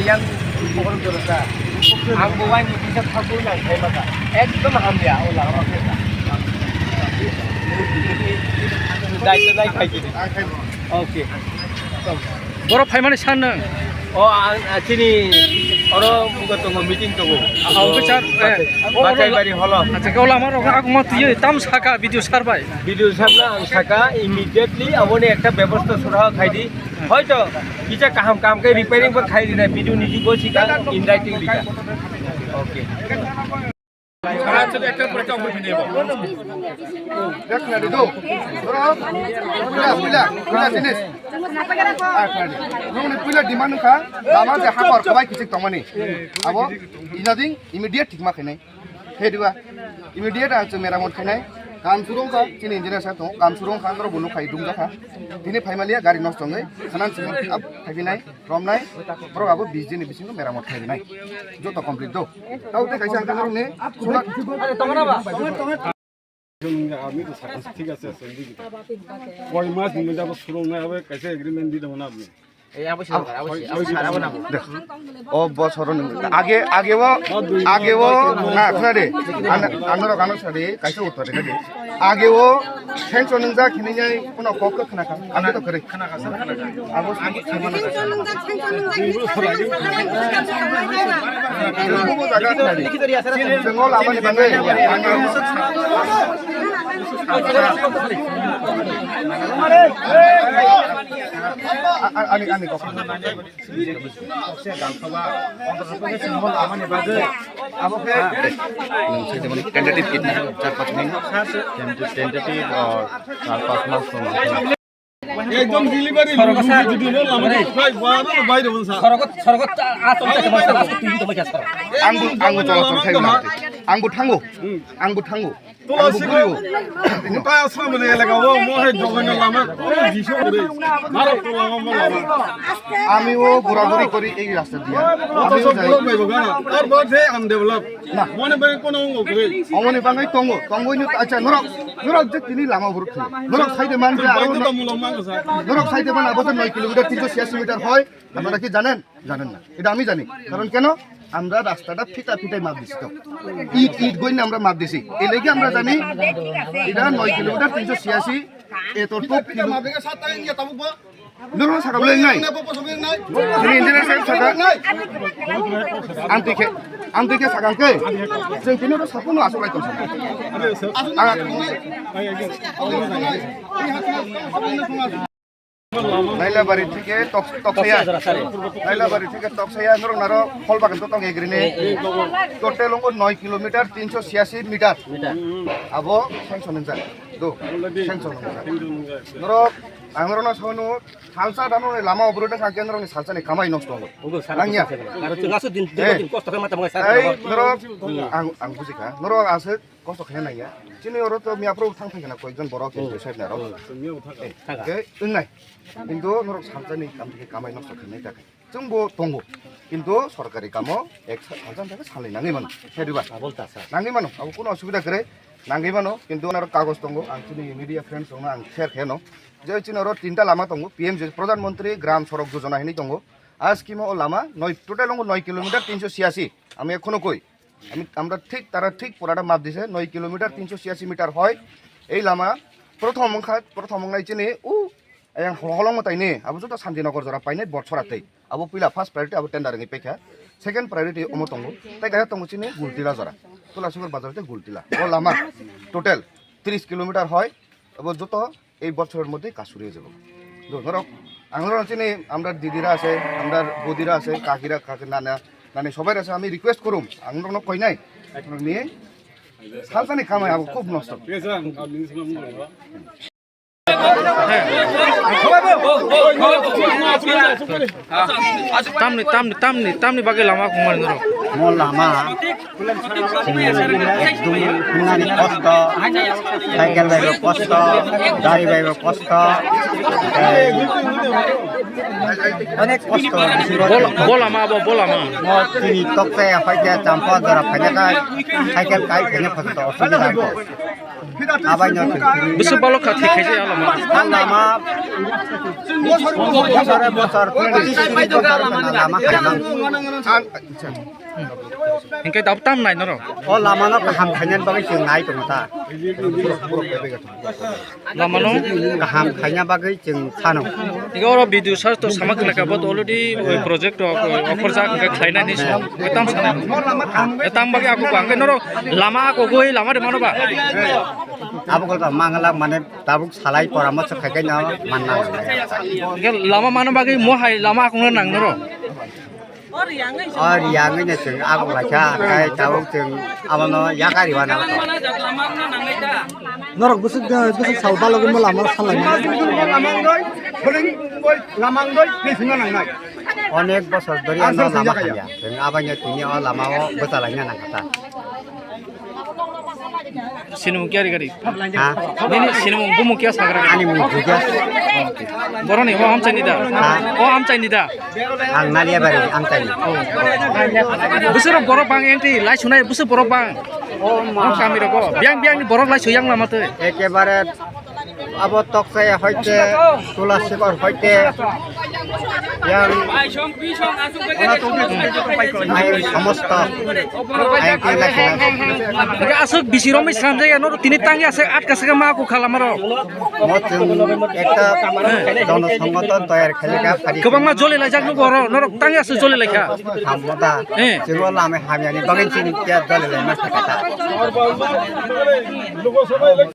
yang bukan dosa. Ang buwan ni bisa tagulan kay mata. Ekdom hamya ulah makita. Dai kay gini. Okay. বড় phi মানে সান নং চিনি or মুগত meeting তগো বিচার বাজাইবারি হল আচ্ছা কেবল আমার আগমত ইয়ে তাম সাকা ভিডিও সারবাই ভিডিও সামনা আং সাকা ইমিডিয়েটলি আবনে একটা ব্যবস্থা সুরাহ খাইদি হয়তো কিছা কাম কামকে রিপেয়ারিং বা খাইদি না ভিডিও নিজি গো সিকা ইন রাইটিং লিখা ওকে একটা পরে কাম করে নেব দেখ না দিদো পুলা জিনিস নং পুলা ডিমান্ড খা লামা যে হাকর কবাই কিছু তমানি আবো ইনাদিং ইমিডিয়েট ঠিক মাখে নাই হেদিবা ইমিডিয়েট আছে মেরামত খাইনাই কাম সুরং খা চিনি ইঞ্জিনিয়ার সাথে কাম সুরং খা আন্দর বনু খাই দুম জাখা দিনে ফাইমালিয়া গাড়ি নষ্ট হই খানান সিং আপ থাকি নাই রমনাই বড় আবো 20 দিন বিসিং মেরামত খাই নাই যত কমপ্লিট দো তাওতে কাইসা আঙ্কার নে সুরা আরে তোমরা বা আমি তো ঠিক আছে কয় মাস নিমে যাব সুরং না হবে কাইসা এগ্রিমেন্ট দিতে না আপনি ও বছর আগেও না खोनादे आंनो गानो सादे काइसे उत्तर दे আগেও सेंसर नंजा खिनियाय उनाव कक खोनाखा आंनो तो करे खोनाखा आबो आगे खामाना जोंङो लामानि बागै आंनि कक टेंटेटिव कितना 4-5 दिन टेंटेटिव और 4-5 मास একদম ডেলিভারি যদি না লামারে ভাই বারো বাইরে বলছা সরগত আতম থেকে মাস্টার আসতে তুমি তো বাকি আসরা आंगु चलाचल थाइगोन आंगु थांगो তোলা সিগো মুতায় আসলাম বলে এলাকাও মহে জগনে লামা জিসো করে মারো তোলা লামা আমিও ঘোরাঘুরি করি এই রাস্তা দিয়ে আমিও যাই আর বলছে আম ডেভেলপ না মনে বাই কোন করে অমনি বাঙাই তঙ্গইনি আচ্ছা নরক যে তিনি লামা বুরুক নরক সাইডে মান যে আরো নরক সাইডে মান আবো 9 কিলোমিটার 386 মিটার হয় আপনারা কি জানেন না এটা আমি জানি কারণ কেন আমরা রাস্তাটা ফিটাই মাপ দিছি তো ইট গইনা আমরা মাপ দিছি এই লাগি আমরা জানি এটা 9 কিলোমিটার 386 এতটুক কিলোমিটার সাতটা ইন্ডিয়া তাবুক নরক সাকাবলে নাই তিনি ইঞ্জিনিয়ার সাহেব সাকা আন্তিকে সাকাংকে जों কিনো সাপনো আসলাই তো নাইলাবাড়ি থেকে তকসাইয়া নরক নারো ফলবাগান তো তং এগ্রিনে টোটাল 9 কিলোমিটার 386 মিটার আবো স্যাংশন যা দো স্যাংশন নরক আংরনা সানো সালসা দানো লামা অবরোধ থাকে নরক সালসানি কামাই নষ্ট হলো নাঙ্গিয়া আর তো গাছ দিন কষ্ট করে মাথা মাথা এই নরক আং বুঝিকা নরক আছে কষ্ট খায় নাইয়া চিনি ওর তো মিয়াপ্রো থাং থাকে না কয়েকজন বড় কিন্তু সাহেব না মিও থাকা নাই কিন্তু নরক সালসানি কাম থেকে কামাই নষ্ট খায় থাকে जोंबो दंगो কিন্তু সরকারি কামও এক হাজার টাকা সালাই নাঙি মানো হেদিবা বলতা স্যার নাঙি মানো আবো কোনো অসুবিধা করে नांगैबानो किन्तु आरो कागज दङ आं जोंनि मिडिया फ्रेन्ड्स दङ आं शेयार खालामो जे जोंनाव 3टा लामा दङ पिएमजि प्रधानमंत्री ग्राम सड़क योजना हिनी दङ आ स्कीमआव लामा 9 টোটাল 9 কিলোমিটার 386 আমি এখনো কই আমরা ঠিক তারা ঠিক পুরাটা মাপ দিছে 9 কিলোমিটার 386 মিটার হয় এই লামা প্রথম নাইচিনি উ yang holong matai ni abu juta Sanjinagar jora painai botsoratei abu pila first priority abu tender ngi pekha second priority omo tongo tai gaya tongo chini Gultila jora Tulasugor bazarte Gultila o lama total 30 kilometre হয় abu joto এই বছরের মধ্যে কাজ শুরু হয়ে যাবে ধরক আমরা চিনি আমরা দিদিরা আছে আমরা বদিরা আছে কাকিরা নানা নানি সবাই আছে আমি রিকোয়েস্ট করুম আমরা কই নাই নিয়ে সালসানি কামাই আবু খুব নষ্ট ঠিক আছে আমি নিছিলাম tamni bagai lama kumarin noro. Mau lama, ekdum nani kosto, cycle bayo kosto, dari bayo kosto, अनेक kosto. Bola ma abo bola ma. Mau kini tok saya pakai campur darah pakai kai, cycle kai punya kosto, sudah ada. Apa yang Bisu balok kati kaje alama. lama, bosar, lama memang. Engkai dap tam nai noro. Oh lama no kaham kanyan bagai jeng naik tu mata. Lama no. Kaham kanyan bagai jeng sano. Iga oro video search to sama kena kabut already project offer jak engkai khlaina ni so. Etam sana. Etam bagi aku bangkai noro. Lama aku goi lama de mano ba. Abu kalau mangalang mana tabuk salai poramat sebagai nyawa mana. Engkai lama mano bagi mohai lama aku nang noro. Oh yang ini jeng aku baca kayak tabuk jeng apa no ya kari mana. Norok busuk sauda lagi mau lama salai. Onek bosor dari ano lama kaya. Jeng abangnya punya oh lama oh betalanya nang kata. Sinum kiari kari. Ah, Ini sinum bumu kia sagra. ani mau juga. Boroni ho am chai nida. Ho am chai nida. Ang nalia bari ang tayo. Busur borok bang enti lai sunai busur borok bang. Oh Ang kami roko. Biang ni borok lai suyang lama tu. একেবারে আবতক saya হইতে তুলাসিকর হইতে yang সমস্ত Engkai asuk bisirom islam jaya noro tini tangi asuk at kasega ma aku kalamaro. একটা জনসংগঠন তৈরি খেলিকা ফারি Kebang ma jole lai jak nu goro noro tangi asuk jole lai kha. হামদা যেগুলো আমি হামিয়ানি বাগান চিনি কে দলে লাই মাছ কাটা লোক সবাই